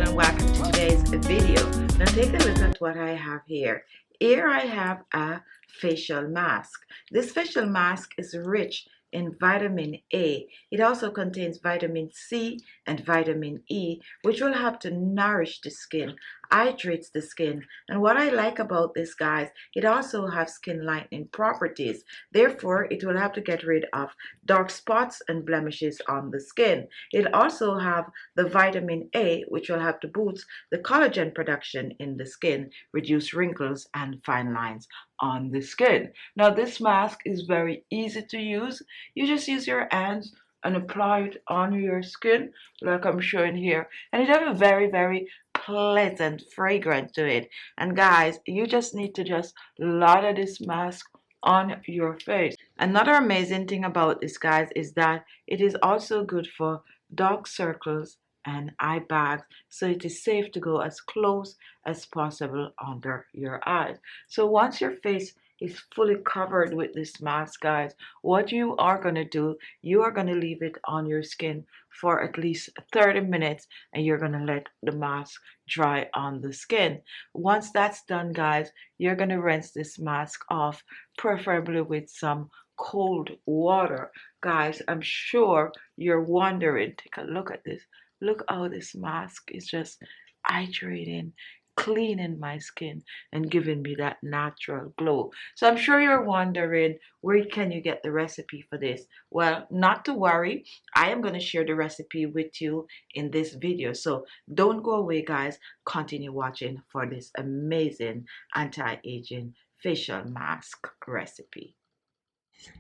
and welcome to today's video. Now take a look at what I have here. Here I have a facial mask. This facial mask is rich in vitamin A. It also contains vitamin C and vitamin E, which will help to nourish the skin, hydrates the skin. And what I like about this, guys, it also has skin lightening properties. Therefore, it will help to get rid of dark spots and blemishes on the skin. It also have the vitamin A, which will help to boost the collagen production in the skin, reduce wrinkles and fine lines on the skin. Now this mask is very easy to use. You just use your hands and apply it on your skin like I'm showing here, and it has a very pleasant fragrance to it. And guys, you just need to just lather this mask on your face. Another amazing thing about this, guys, is that it is also good for dark circles and eye bags, so it is safe to go as close as possible under your eyes. So once your face is fully covered with this mask, guys, what you are going to do, you are going to leave it on your skin for at least 30 minutes, and you're going to let the mask dry on the skin. Once that's done, guys, you're going to rinse this mask off, preferably with some cold water. Guys, I'm sure you're wondering, take a look at this. Look how this mask is just hydrating, cleaning my skin and giving me that natural glow. So I'm sure you're wondering, where can you get the recipe for this? Well, not to worry, I am going to share the recipe with you in this video. So don't go away, guys. Continue watching for this amazing anti-aging facial mask recipe.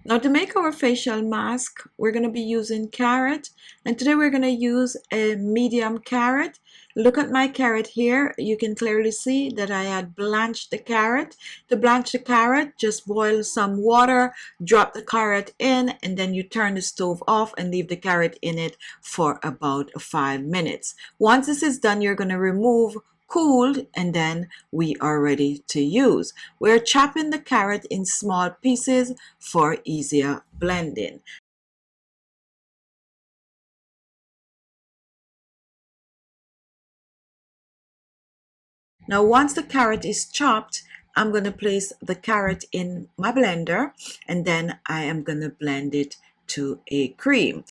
Now to make our facial mask, we're going to be using carrot, and today we're going to use a medium carrot. Look at my carrot here. You can clearly see that I had blanched the carrot. To blanch the carrot, just boil some water, drop the carrot in, and then you turn the stove off and leave the carrot in it for about 5 minutes. Once this is done, you're going to remove, cooled, and then we are ready to use. We're chopping the carrot in small pieces for easier blending. Now once the carrot is chopped, I'm going to place the carrot in my blender, and then I am going to blend it to a cream.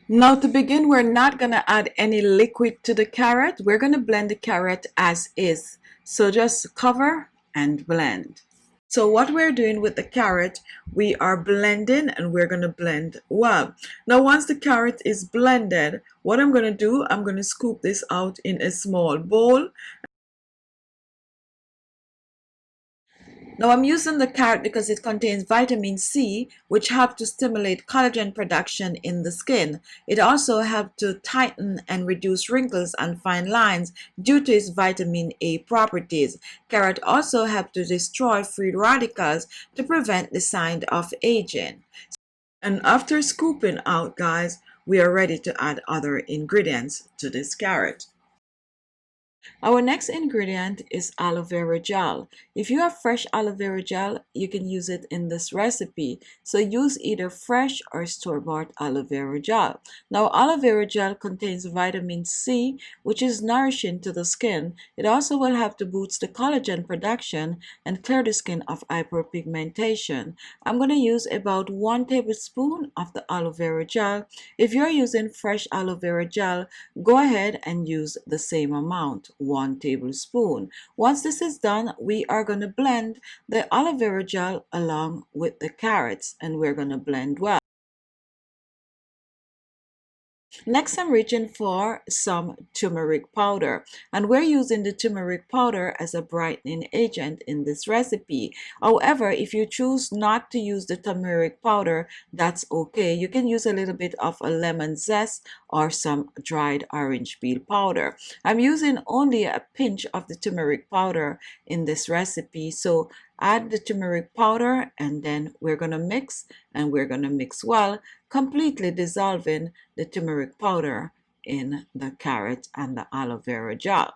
Now to begin, we're not going to add any liquid to the carrot. We're going to blend the carrot as is. So just cover and blend. So what we're doing with the carrot, we are blending, and we're going to blend well. Now once the carrot is blended, what I'm going to do, I'm going to scoop this out in a small bowl. Now I'm using the carrot because it contains vitamin C, which helps to stimulate collagen production in the skin. It also helps to tighten and reduce wrinkles and fine lines due to its vitamin A properties. Carrot also helps to destroy free radicals to prevent the sign of aging. And after scooping out, guys, we are ready to add other ingredients to this carrot. Our next ingredient is aloe vera gel. If you have fresh aloe vera gel, you can use it in this recipe. So use either fresh or store-bought aloe vera gel. Now aloe vera gel contains vitamin C, which is nourishing to the skin. It also will help to boost the collagen production and clear the skin of hyperpigmentation. I'm going to use about 1 tablespoon of the aloe vera gel. If you're using fresh aloe vera gel, go ahead and use the same amount, 1 tablespoon. Once this is done, we are going to blend the aloe vera gel along with the carrots, and we're going to blend well. Next, I'm reaching for some turmeric powder, and we're using the turmeric powder as a brightening agent in this recipe. However, if you choose not to use the turmeric powder, that's okay. You can use a little bit of a lemon zest or some dried orange peel powder. I'm using only a pinch of the turmeric powder in this recipe, so add the turmeric powder, and then we're going to mix, and we're going to mix well, completely dissolving the turmeric powder in the carrot and the aloe vera gel.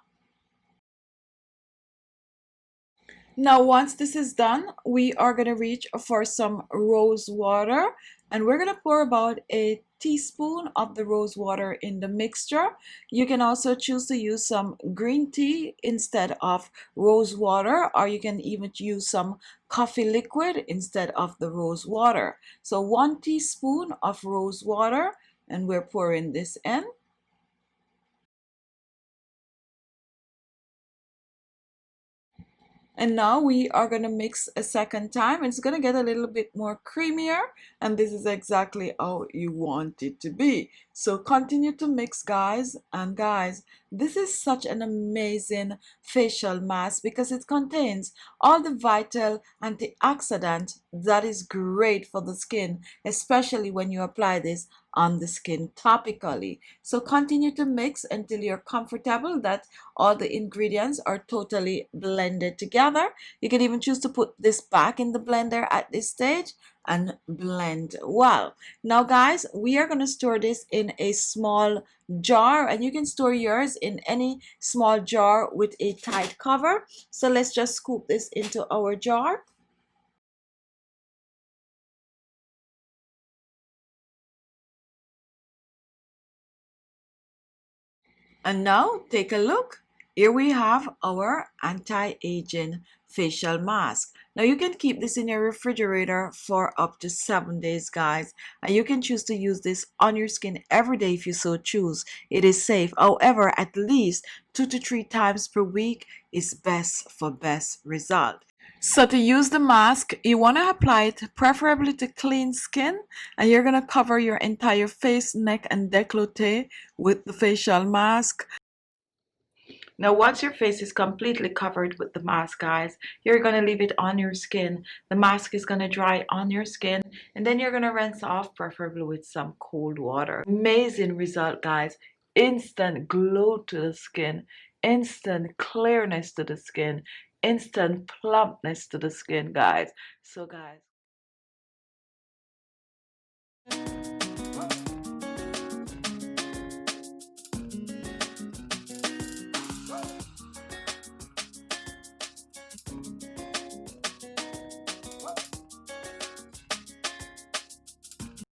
Now once this is done, we are going to reach for some rose water. And we're going to pour about a teaspoon of the rose water in the mixture. You can also choose to use some green tea instead of rose water, or you can even use some coffee liquid instead of the rose water. So 1 teaspoon of rose water, and we're pouring this in. And now we are going to mix a second time. It's going to get a little bit more creamier, and this is exactly how you want it to be. So continue to mix, guys. And guys, this is such an amazing facial mask because it contains all the vital antioxidant that is great for the skin, especially when you apply this on the skin topically. So continue to mix until you're comfortable that all the ingredients are totally blended together. You can even choose to put this back in the blender at this stage and blend well. Now guys, we are going to store this in a small jar, and you can store yours in any small jar with a tight cover. So let's just scoop this into our jar. And now take a look. Here we have our anti-aging facial mask. Now you can keep this in your refrigerator for up to 7 days, guys. And you can choose to use this on your skin every day if you so choose. It is safe. However, at least 2 to 3 times per week is best for best result. So to use the mask, you want to apply it preferably to clean skin, and you're going to cover your entire face, neck, and décolleté with the facial mask. Now, once your face is completely covered with the mask, guys, you're going to leave it on your skin. The mask is going to dry on your skin, and then you're going to rinse off, preferably with some cold water. Amazing result, guys. Instant glow to the skin, instant clearness to the skin, instant plumpness to the skin, guys. So, guys,